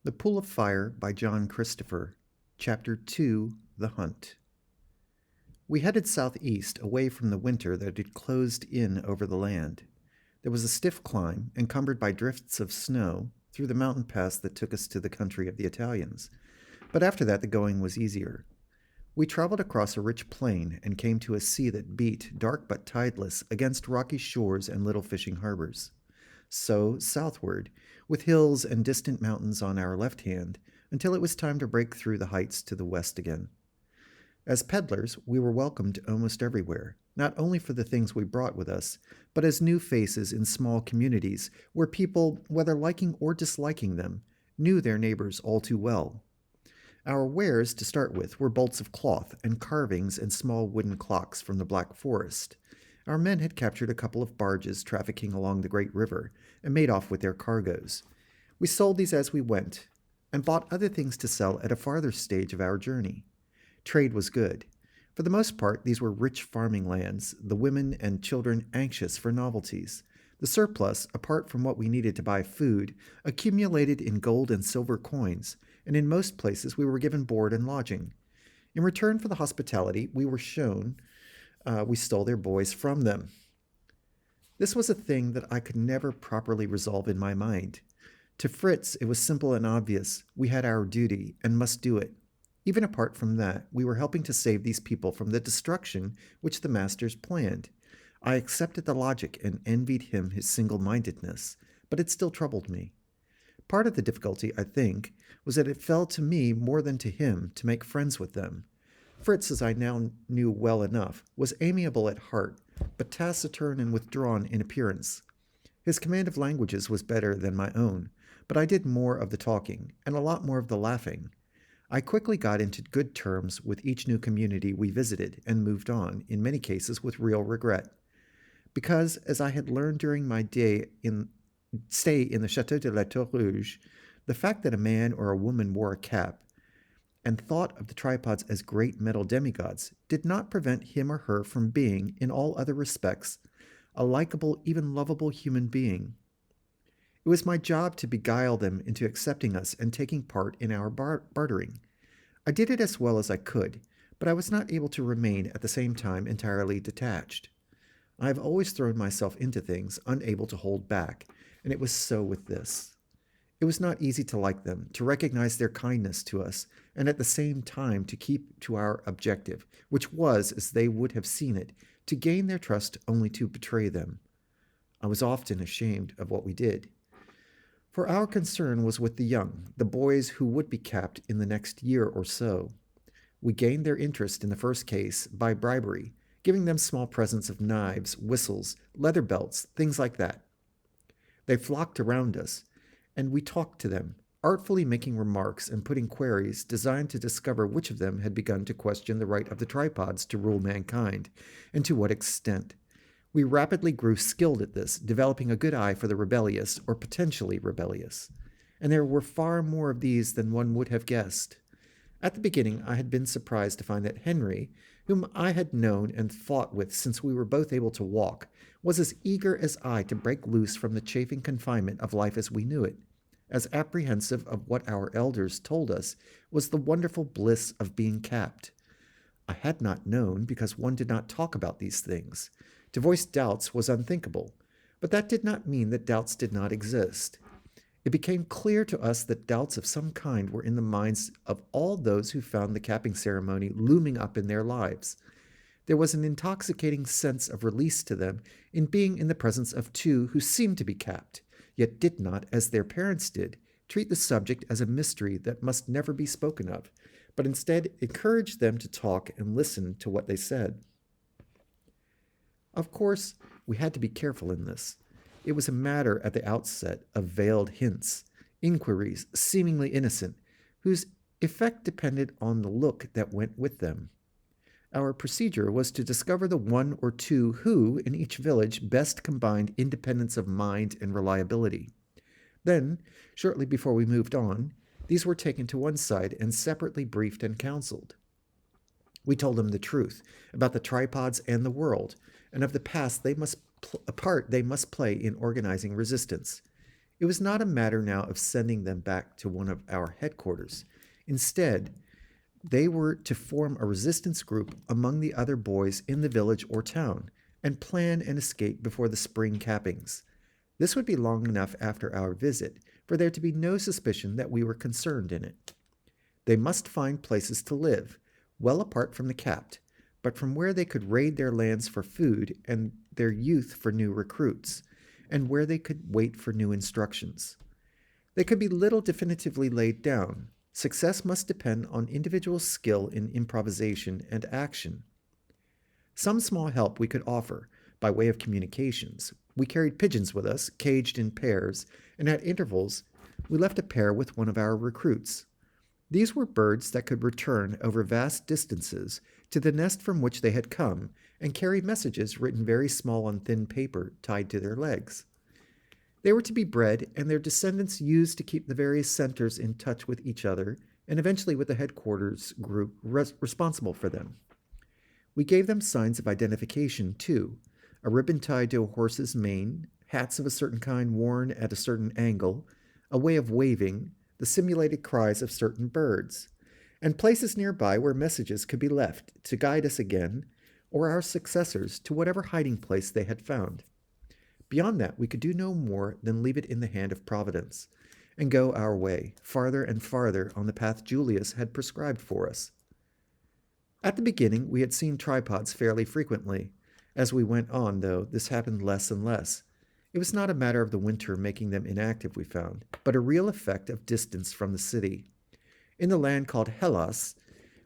The Pool of Fire by John Christopher, Chapter 2, The Hunt. We headed southeast, away from the winter that had closed in over the land. There was a stiff climb, encumbered by drifts of snow, through the mountain pass that took us to the country of the Italians. But after that the going was easier. We traveled across a rich plain and came to a sea that beat, dark but tideless, against rocky shores and little fishing harbors. So southward, with hills and distant mountains on our left hand, until it was time to break through the heights to the west again. As peddlers, we were welcomed almost everywhere, not only for the things we brought with us, but as new faces in small communities where people, whether liking or disliking them, knew their neighbors all too well. Our wares, to start with, were bolts of cloth and carvings and small wooden clocks from the Black Forest. Our men had captured a couple of barges trafficking along the great river and made off with their cargoes. We sold these as we went and bought other things to sell at a farther stage of our journey. Trade was good. For the most part, these were rich farming lands, the women and children anxious for novelties. The surplus, apart from what we needed to buy food, accumulated in gold and silver coins, and in most places we were given board and lodging. In return for the hospitality we were shown, we stole their boys from them. This was a thing that I could never properly resolve in my mind. To Fritz, it was simple and obvious. We had our duty and must do it. Even apart from that, we were helping to save these people from the destruction which the masters planned. I accepted the logic and envied him his single-mindedness, but it still troubled me. Part of the difficulty, I think, was that it fell to me more than to him to make friends with them. Fritz, as I now knew well enough, was amiable at heart, but taciturn and withdrawn in appearance. His command of languages was better than my own, but I did more of the talking, and a lot more of the laughing. I quickly got into good terms with each new community we visited, and moved on, in many cases with real regret. Because, as I had learned during my stay in the Château de la Tour Rouge, the fact that a man or a woman wore a cap, and thought of the tripods as great metal demigods, did not prevent him or her from being, in all other respects, a likable, even lovable human being. It was my job to beguile them into accepting us and taking part in our bartering. I did it as well as I could, but I was not able to remain at the same time entirely detached. I have always thrown myself into things, unable to hold back, and it was so with this. It was not easy to like them, to recognize their kindness to us, and at the same time to keep to our objective, which was, as they would have seen it, to gain their trust only to betray them. I was often ashamed of what we did. For our concern was with the young, the boys who would be capped in the next year or so. We gained their interest in the first case by bribery, giving them small presents of knives, whistles, leather belts, things like that. They flocked around us, and we talked to them, artfully making remarks and putting queries designed to discover which of them had begun to question the right of the tripods to rule mankind, and to what extent. We rapidly grew skilled at this, developing a good eye for the rebellious or potentially rebellious. And there were far more of these than one would have guessed. At the beginning, I had been surprised to find that Henry, whom I had known and fought with since we were both able to walk, was as eager as I to break loose from the chafing confinement of life as we knew it, as apprehensive of what our elders told us was the wonderful bliss of being capped. I had not known, because one did not talk about these things. To voice doubts was unthinkable, but that did not mean that doubts did not exist. It became clear to us that doubts of some kind were in the minds of all those who found the capping ceremony looming up in their lives. There was an intoxicating sense of release to them in being in the presence of two who seemed to be capped, yet did not, as their parents did, treat the subject as a mystery that must never be spoken of, but instead encouraged them to talk and listen to what they said. Of course, we had to be careful in this. It was a matter at the outset of veiled hints, inquiries seemingly innocent, whose effect depended on the look that went with them. Our procedure was to discover the one or two who, in each village, best combined independence of mind and reliability. Then, shortly before we moved on, these were taken to one side and separately briefed and counseled. We told them the truth about the tripods and the world, and of the part they must play in organizing resistance. It was not a matter now of sending them back to one of our headquarters. Instead, they were to form a resistance group among the other boys in the village or town and plan an escape before the spring cappings. This would be long enough after our visit for there to be no suspicion that we were concerned in it. They must find places to live, well apart from the capped, but from where they could raid their lands for food and their youth for new recruits, and where they could wait for new instructions. They could be little definitively laid down. Success must depend on individual skill in improvisation and action. Some small help we could offer by way of communications. We carried pigeons with us, caged in pairs, and at intervals we left a pair with one of our recruits. These were birds that could return over vast distances to the nest from which they had come and carry messages written very small on thin paper tied to their legs. They were to be bred and their descendants used to keep the various centers in touch with each other and eventually with the headquarters group responsible for them. We gave them signs of identification, too, a ribbon tied to a horse's mane, hats of a certain kind worn at a certain angle, a way of waving, the simulated cries of certain birds, and places nearby where messages could be left to guide us again, or our successors, to whatever hiding place they had found. Beyond that, we could do no more than leave it in the hand of Providence, and go our way, farther and farther on the path Julius had prescribed for us. At the beginning, we had seen tripods fairly frequently. As we went on, though, this happened less and less. It was not a matter of the winter making them inactive, we found, but a real effect of distance from the city. In the land called Hellas,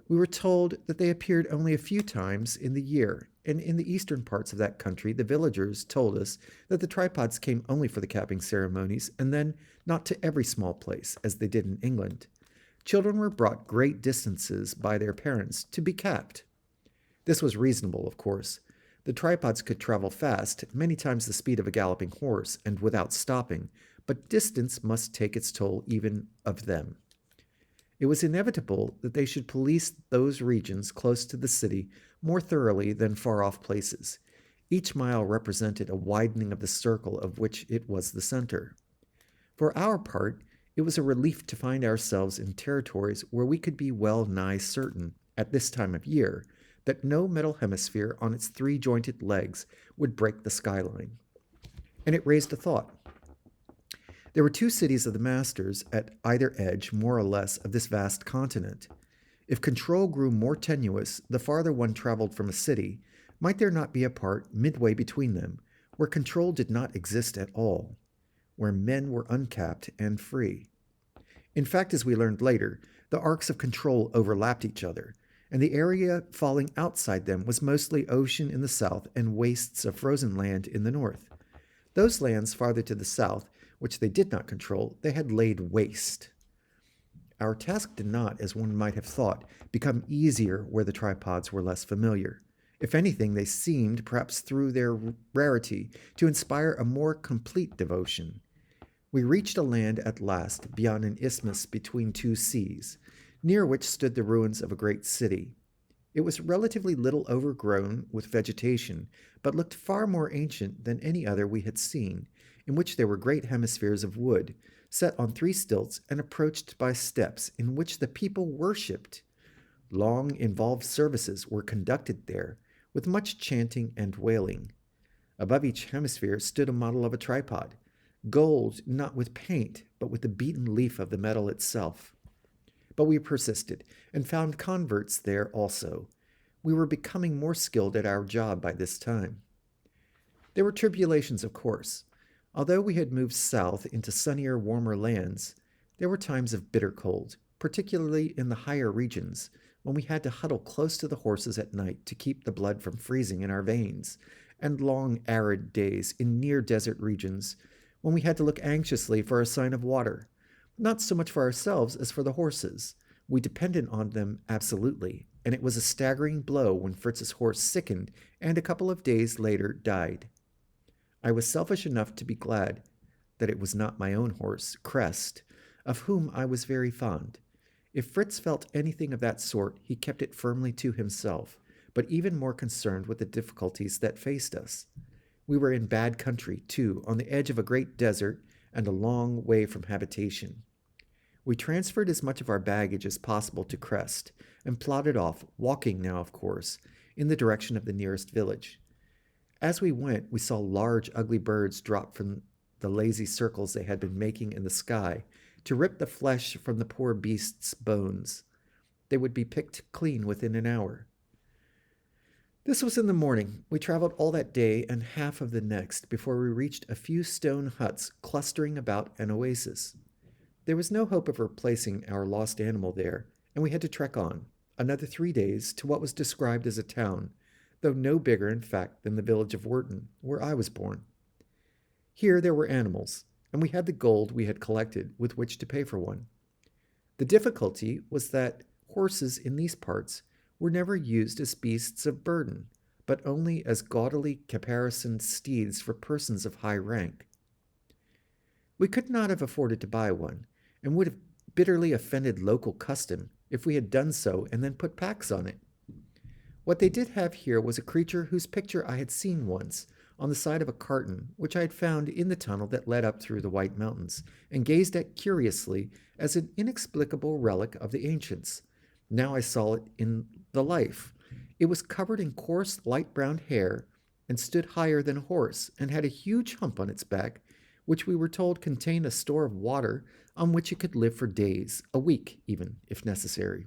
we were told that they appeared only a few times in the year, and in the eastern parts of that country, the villagers told us that the tripods came only for the capping ceremonies, and then not to every small place, as they did in England. Children were brought great distances by their parents to be capped. This was reasonable, of course. The tripods could travel fast, many times the speed of a galloping horse, and without stopping, but distance must take its toll even of them. It was inevitable that they should police those regions close to the city more thoroughly than far-off places. Each mile represented a widening of the circle of which it was the center. For our part, it was a relief to find ourselves in territories where we could be well nigh certain, at this time of year, that no metal hemisphere on its three-jointed legs would break the skyline. And it raised a thought. There were two cities of the masters at either edge, more or less, of this vast continent. If control grew more tenuous the farther one traveled from a city, might there not be a part midway between them, where control did not exist at all, where men were uncapped and free? In fact, as we learned later, the arcs of control overlapped each other, and the area falling outside them was mostly ocean in the south and wastes of frozen land in the north. Those lands farther to the south, which they did not control, they had laid waste. Our task did not, as one might have thought, become easier where the tripods were less familiar. If anything, they seemed, perhaps through their rarity, to inspire a more complete devotion. We reached a land at last beyond an isthmus between two seas, near which stood the ruins of a great city. It was relatively little overgrown with vegetation, but looked far more ancient than any other we had seen, in which there were great hemispheres of wood, set on three stilts and approached by steps, in which the people worshipped. Long, involved services were conducted there, with much chanting and wailing. Above each hemisphere stood a model of a tripod, gold not with paint, but with the beaten leaf of the metal itself. But we persisted, and found converts there also. We were becoming more skilled at our job by this time. There were tribulations, of course. Although we had moved south into sunnier, warmer lands, there were times of bitter cold, particularly in the higher regions, when we had to huddle close to the horses at night to keep the blood from freezing in our veins, and long, arid days in near-desert regions, when we had to look anxiously for a sign of water, not so much for ourselves as for the horses. We depended on them absolutely, and it was a staggering blow when Fritz's horse sickened and a couple of days later died. I was selfish enough to be glad that it was not my own horse, Crest, of whom I was very fond. If Fritz felt anything of that sort, he kept it firmly to himself, but even more concerned with the difficulties that faced us. We were in bad country, too, on the edge of a great desert, and a long way from habitation. We transferred as much of our baggage as possible to Crest and plodded off, walking now, of course, in the direction of the nearest village. As we went, we saw large, ugly birds drop from the lazy circles they had been making in the sky to rip the flesh from the poor beasts' bones. They would be picked clean within an hour. This was in the morning. We traveled all that day and half of the next before we reached a few stone huts clustering about an oasis. There was no hope of replacing our lost animal there, and we had to trek on, another 3 days, to what was described as a town, though no bigger, in fact, than the village of Wharton, where I was born. Here there were animals, and we had the gold we had collected with which to pay for one. The difficulty was that horses in these parts were never used as beasts of burden, but only as gaudily caparisoned steeds for persons of high rank. We could not have afforded to buy one, and would have bitterly offended local custom if we had done so and then put packs on it. What they did have here was a creature whose picture I had seen once on the side of a carton which I had found in the tunnel that led up through the White Mountains, and gazed at curiously as an inexplicable relic of the ancients. Now I saw it in the life. It was covered in coarse, light brown hair, and stood higher than a horse, and had a huge hump on its back, which we were told contained a store of water on which it could live for days, a week even, if necessary.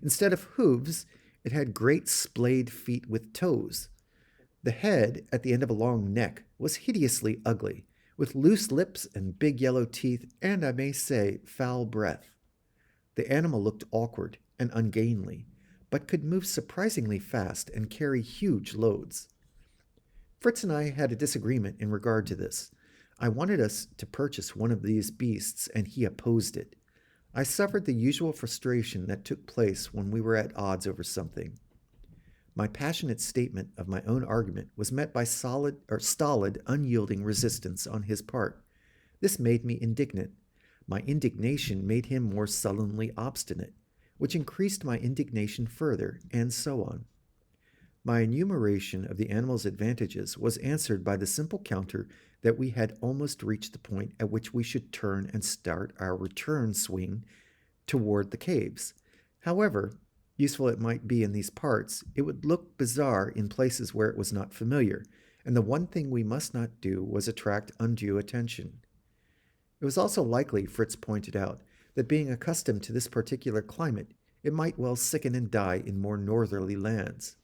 Instead of hooves, it had great splayed feet with toes. The head, at the end of a long neck, was hideously ugly, with loose lips and big yellow teeth, and, I may say, foul breath. The animal looked awkward and ungainly, but could move surprisingly fast and carry huge loads. Fritz and I had a disagreement in regard to this. I wanted us to purchase one of these beasts, and he opposed it. I suffered the usual frustration that took place when we were at odds over something. My passionate statement of my own argument was met by stolid, unyielding resistance on his part. This made me indignant. My indignation made him more sullenly obstinate, which increased my indignation further, and so on. My enumeration of the animal's advantages was answered by the simple counter that we had almost reached the point at which we should turn and start our return swing toward the caves. However useful it might be in these parts, it would look bizarre in places where it was not familiar, and the one thing we must not do was attract undue attention. It was also likely, Fritz pointed out, that being accustomed to this particular climate, it might well sicken and die in more northerly lands.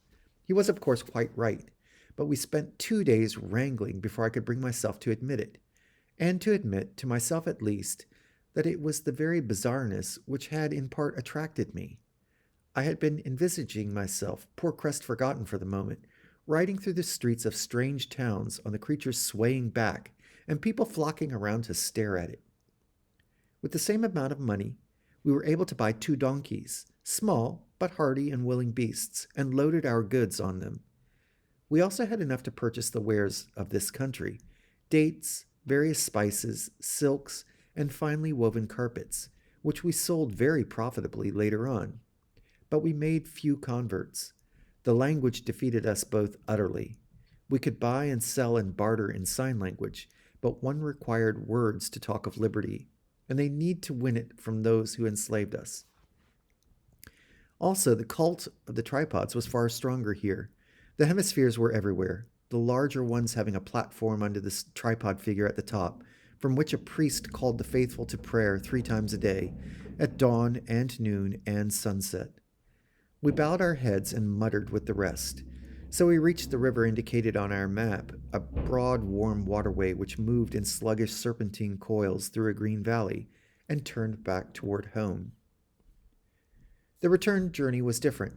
He was, of course, quite right, but we spent 2 days wrangling before I could bring myself to admit it, and to admit, to myself at least, that it was the very bizarreness which had in part attracted me. I had been envisaging myself, poor Crest forgotten for the moment, riding through the streets of strange towns on the creature's swaying back, and people flocking around to stare at it. With the same amount of money, we were able to buy 2 donkeys, small but hardy and willing beasts, and loaded our goods on them. We also had enough to purchase the wares of this country, dates, various spices, silks, and finely woven carpets, which we sold very profitably later on. But we made few converts. The language defeated us both utterly. We could buy and sell and barter in sign language, but one required words to talk of liberty, and they need to win it from those who enslaved us. Also, the cult of the tripods was far stronger here. The hemispheres were everywhere, the larger ones having a platform under this tripod figure at the top, from which a priest called the faithful to prayer 3 times a day, at dawn and noon and sunset. We bowed our heads and muttered with the rest. So we reached the river indicated on our map, a broad, warm waterway which moved in sluggish serpentine coils through a green valley, and turned back toward home. The return journey was different.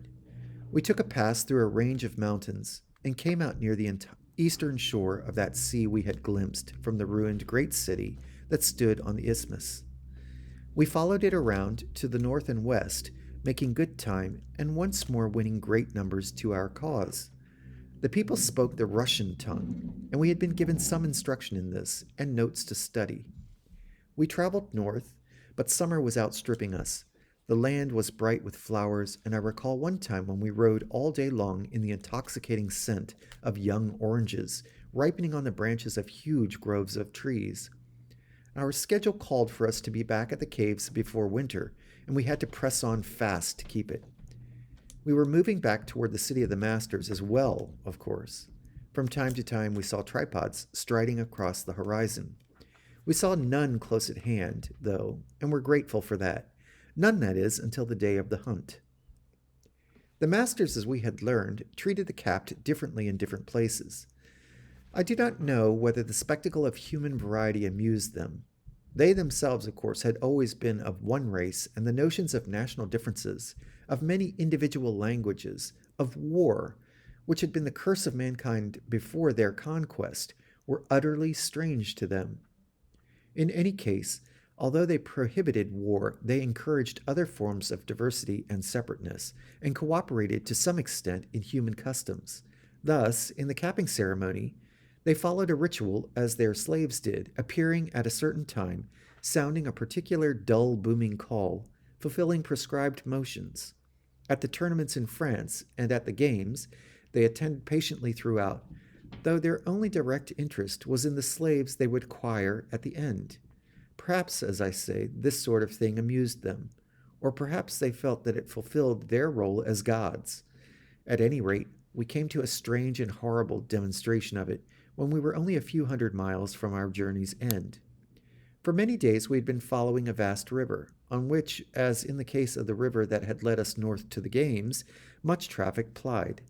We took a pass through a range of mountains, and came out near the eastern shore of that sea we had glimpsed from the ruined great city that stood on the isthmus. We followed it around to the north and west, making good time, and once more winning great numbers to our cause. The people spoke the Russian tongue, and we had been given some instruction in this, and notes to study. We traveled north, but summer was outstripping us. The land was bright with flowers, and I recall one time when we rode all day long in the intoxicating scent of young oranges, ripening on the branches of huge groves of trees. Our schedule called for us to be back at the caves before winter, and we had to press on fast to keep it. We were moving back toward the city of the masters as well, of course. From time to time, we saw tripods striding across the horizon. We saw none close at hand, though, and were grateful for that. None, that is, until the day of the hunt. The masters, as we had learned, treated the capped differently in different places. I do not know whether the spectacle of human variety amused them. They themselves, of course, had always been of one race, and the notions of national differences, of many individual languages, of war, which had been the curse of mankind before their conquest, were utterly strange to them. In any case, although they prohibited war, they encouraged other forms of diversity and separateness, and cooperated to some extent in human customs. Thus, in the capping ceremony, they followed a ritual as their slaves did, appearing at a certain time, sounding a particular dull booming call, fulfilling prescribed motions. At the tournaments in France and at the games, they attended patiently throughout, though their only direct interest was in the slaves they would acquire at the end. Perhaps, as I say, this sort of thing amused them, or perhaps they felt that it fulfilled their role as gods. At any rate, we came to a strange and horrible demonstration of it when we were only a few hundred miles from our journey's end. For many days we had been following a vast river, on which, as in the case of the river that had led us north to the games, much traffic plied.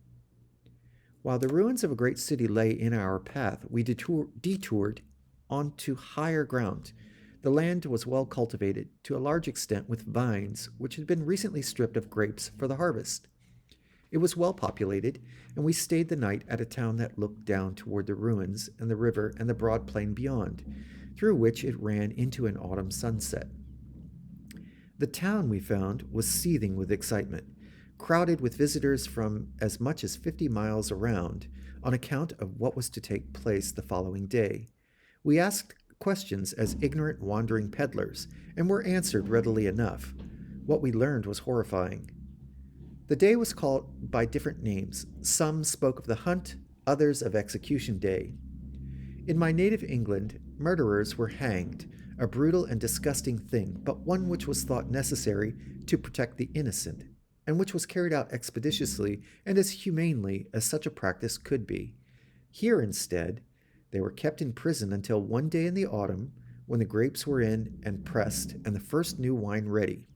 While the ruins of a great city lay in our path, we detoured onto higher ground. The land was well cultivated, to a large extent with vines, which had been recently stripped of grapes for the harvest. It was well populated, and we stayed the night at a town that looked down toward the ruins and the river and the broad plain beyond, through which it ran into an autumn sunset. The town, we found, was seething with excitement, crowded with visitors from as much as 50 miles around, on account of what was to take place the following day. We asked questions as ignorant wandering peddlers, and were answered readily enough. What we learned was horrifying. The day was called by different names. Some spoke of the hunt, others of execution day. In my native England, murderers were hanged, a brutal and disgusting thing, but one which was thought necessary to protect the innocent, and which was carried out expeditiously and as humanely as such a practice could be. Here, instead, they were kept in prison until one day in the autumn, when the grapes were in and pressed, and the first new wine ready.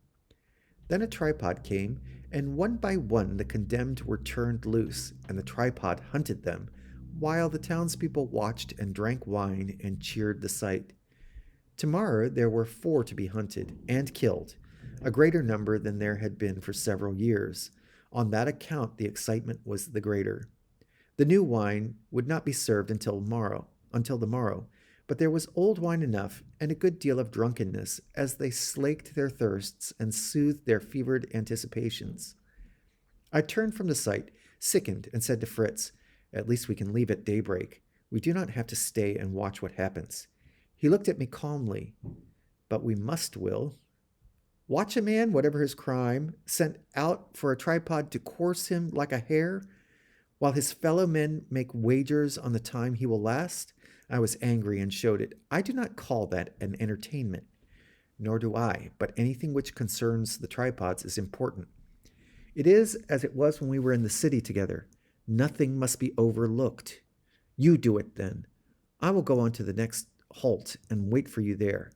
Then a tripod came, and one by one the condemned were turned loose, and the tripod hunted them, while the townspeople watched and drank wine and cheered the sight. Tomorrow there were 4 to be hunted and killed, a greater number than there had been for several years. On that account the excitement was the greater. The new wine would not be served until the morrow, but there was old wine enough and a good deal of drunkenness as they slaked their thirsts and soothed their fevered anticipations. I turned from the sight, sickened, and said to Fritz, "At least we can leave at daybreak. We do not have to stay and watch what happens." He looked at me calmly. "But we must, Will. Watch a man, whatever his crime, sent out for a tripod to course him like a hare, while his fellow men make wagers on the time he will last?" I was angry and showed it. "I do not call that an entertainment." "Nor do I, but anything which concerns the tripods is important. It is as it was when we were in the city together. Nothing must be overlooked. You do it, then. I will go on to the next halt and wait for you there."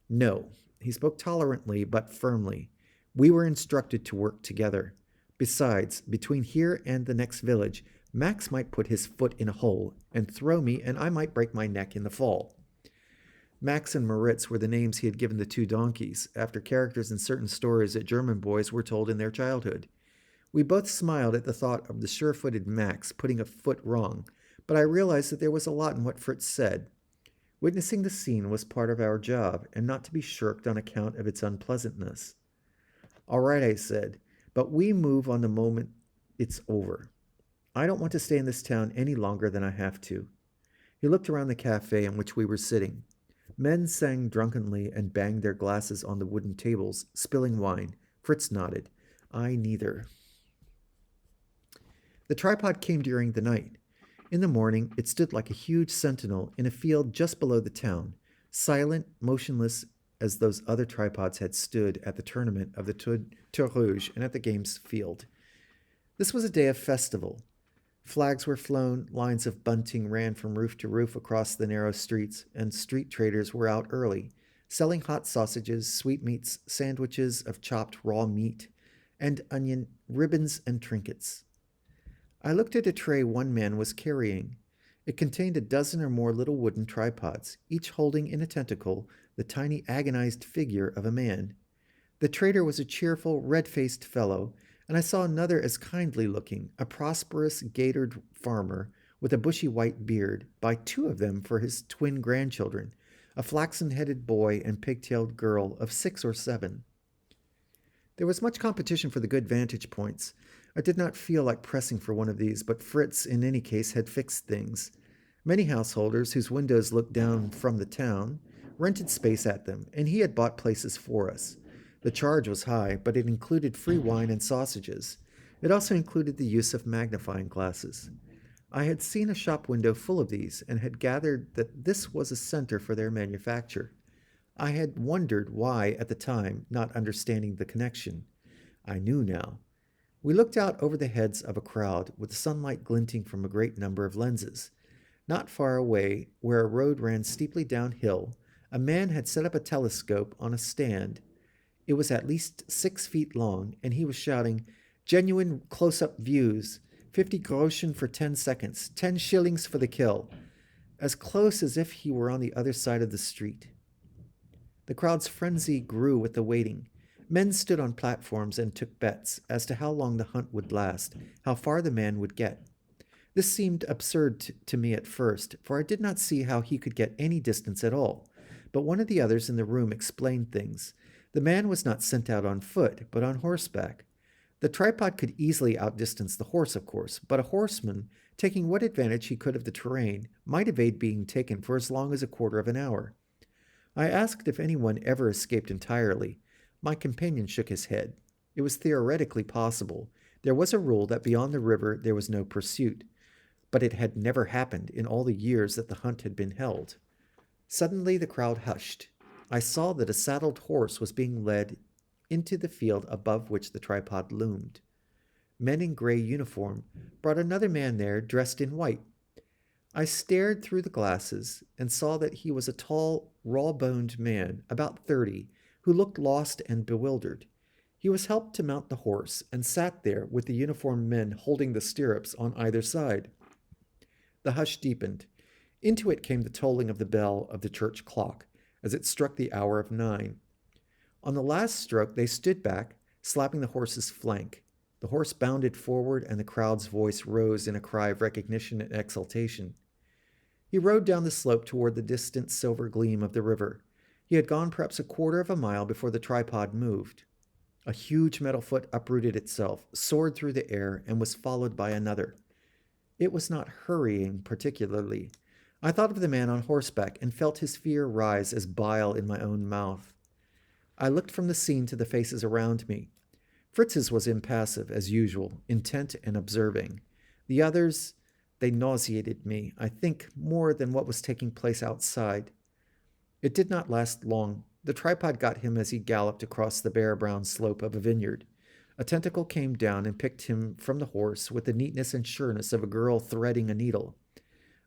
"No." He spoke tolerantly but firmly. "We were instructed to work together. Besides, between here and the next village, Max might put his foot in a hole and throw me, and I might break my neck in the fall." Max and Moritz were the names he had given the 2 donkeys, after characters in certain stories that German boys were told in their childhood. We both smiled at the thought of the sure-footed Max putting a foot wrong, but I realized that there was a lot in what Fritz said. Witnessing the scene was part of our job, and not to be shirked on account of its unpleasantness. "All right," I said, "but we move on the moment it's over. I don't want to stay in this town any longer than I have to." He looked around the cafe in which we were sitting. Men sang drunkenly and banged their glasses on the wooden tables, spilling wine. Fritz nodded. I neither. The tripod came during the night. In the morning, it stood like a huge sentinel in a field just below the town, silent, motionless as those other tripods had stood at the tournament of the Tour Rouge and at the games field. This was a day of festival. Flags were flown, lines of bunting ran from roof to roof across the narrow streets, and street traders were out early, selling hot sausages, sweetmeats, sandwiches of chopped raw meat, and onion, ribbons, and trinkets. I looked at a tray one man was carrying. It contained a dozen or more little wooden tripods, each holding in a tentacle the tiny agonized figure of a man. The trader was a cheerful, red-faced fellow, and I saw another as kindly looking, a prosperous, gaitered farmer with a bushy white beard, buy two of them for his twin grandchildren, a flaxen-headed boy and pig-tailed girl of 6 or 7. There was much competition for the good vantage points. I did not feel like pressing for one of these, but Fritz, in any case, had fixed things. Many householders, whose windows looked down from the town, rented space at them, and he had bought places for us. The charge was high, but it included free wine and sausages. It also included the use of magnifying glasses. I had seen a shop window full of these, and had gathered that this was a center for their manufacture. I had wondered why at the time, not understanding the connection. I knew now. We looked out over the heads of a crowd, with sunlight glinting from a great number of lenses. Not far away, where a road ran steeply downhill, a man had set up a telescope on a stand. It was at least 6 feet long, and he was shouting, "Genuine close-up views, 50 groschen for 10 seconds, 10 shillings for the kill," as close as if he were on the other side of the street. The crowd's frenzy grew with the waiting. Men stood on platforms and took bets as to how long the hunt would last, how far the man would get. This seemed absurd to me at first, for I did not see how he could get any distance at all. But one of the others in the room explained things. The man was not sent out on foot, but on horseback. The tripod could easily outdistance the horse, of course, but a horseman, taking what advantage he could of the terrain, might evade being taken for as long as a quarter of an hour. I asked if anyone ever escaped entirely. My companion shook his head. It was theoretically possible. There was a rule that beyond the river there was no pursuit, but it had never happened in all the years that the hunt had been held. Suddenly the crowd hushed. I saw that a saddled horse was being led into the field above which the tripod loomed. Men in gray uniform brought another man there dressed in white. I stared through the glasses and saw that he was a tall, raw-boned man, about 30, who looked lost and bewildered. He was helped to mount the horse and sat there with the uniformed men holding the stirrups on either side. The hush deepened. Into it came the tolling of the bell of the church clock as it struck the hour of 9. On the last stroke they stood back, slapping the horse's flank. The horse bounded forward, and the crowd's voice rose in a cry of recognition and exultation. He rode down the slope toward the distant silver gleam of the river. He had gone perhaps a quarter of a mile before the tripod moved. A huge metal foot uprooted itself, soared through the air, and was followed by another. It was not hurrying particularly. I thought of the man on horseback and felt his fear rise as bile in my own mouth. I looked from the scene to the faces around me. Fritz's was impassive, as usual, intent and observing. The others, they nauseated me, I think, more than what was taking place outside. It did not last long. The tripod got him as he galloped across the bare brown slope of a vineyard. A tentacle came down and picked him from the horse with the neatness and sureness of a girl threading a needle.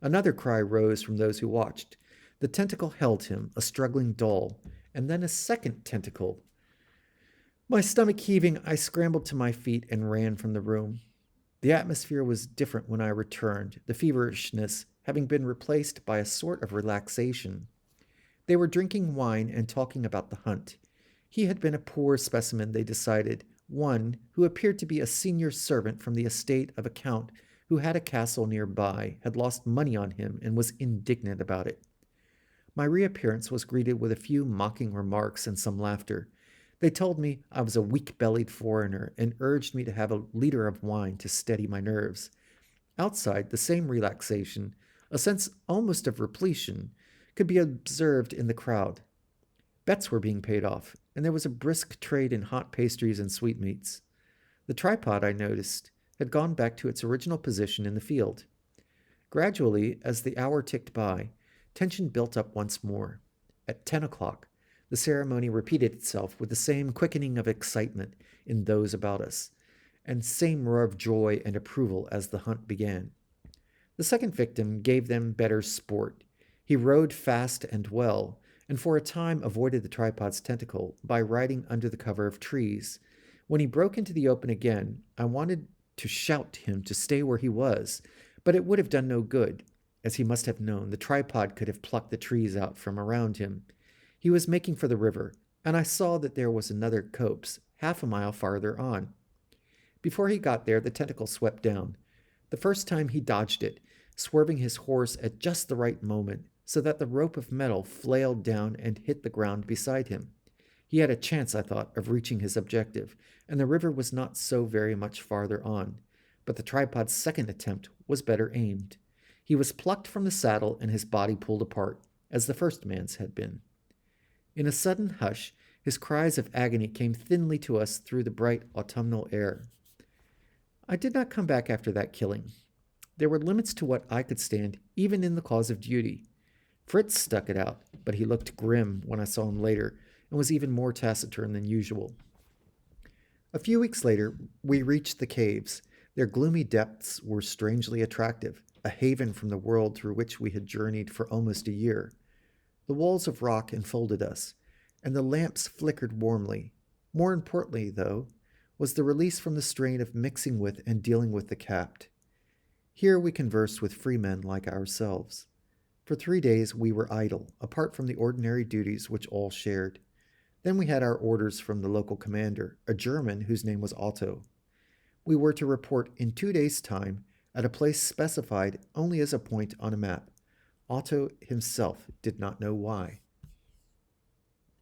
Another cry rose from those who watched. The tentacle held him, a struggling doll, and then a second tentacle. My stomach heaving, I scrambled to my feet and ran from the room. The atmosphere was different when I returned, the feverishness having been replaced by a sort of relaxation. They were drinking wine and talking about the hunt. He had been a poor specimen, they decided, one who appeared to be a senior servant from the estate of a count who had a castle nearby, had lost money on him and was indignant about it. My reappearance was greeted with a few mocking remarks and some laughter. They told me I was a weak-bellied foreigner and urged me to have a liter of wine to steady my nerves. Outside, the same relaxation, a sense almost of repletion, could be observed in the crowd. Bets were being paid off, and there was a brisk trade in hot pastries and sweetmeats. The tripod, I noticed, had gone back to its original position in the field. Gradually, as the hour ticked by, tension built up once more. At 10 o'clock, the ceremony repeated itself with the same quickening of excitement in those about us, and same roar of joy and approval as the hunt began. The second victim gave them better sport. He rode fast and well, and for a time avoided the tripod's tentacle by riding under the cover of trees. When he broke into the open again, I wanted to shout to him to stay where he was, but it would have done no good. As he must have known, the tripod could have plucked the trees out from around him. He was making for the river, and I saw that there was another copse half a mile farther on. Before he got there, the tentacle swept down. The first time he dodged it, swerving his horse at just the right moment, so that the rope of metal flailed down and hit the ground beside him. He had a chance, I thought, of reaching his objective, and the river was not so very much farther on. But the tripod's second attempt was better aimed. He was plucked from the saddle and his body pulled apart, as the first man's had been. In a sudden hush, his cries of agony came thinly to us through the bright autumnal air. I did not come back after that killing. There were limits to what I could stand, even in the cause of duty. Fritz stuck it out, but he looked grim when I saw him later, and was even more taciturn than usual. A few weeks later, we reached the caves. Their gloomy depths were strangely attractive, a haven from the world through which we had journeyed for almost a year. The walls of rock enfolded us, and the lamps flickered warmly. More importantly, though, was the release from the strain of mixing with and dealing with the capped. Here we conversed with free men like ourselves. For 3 days we were idle, apart from the ordinary duties which all shared. Then we had our orders from the local commander, a German whose name was Otto. We were to report in 2 days' time at a place specified only as a point on a map. Otto himself did not know why.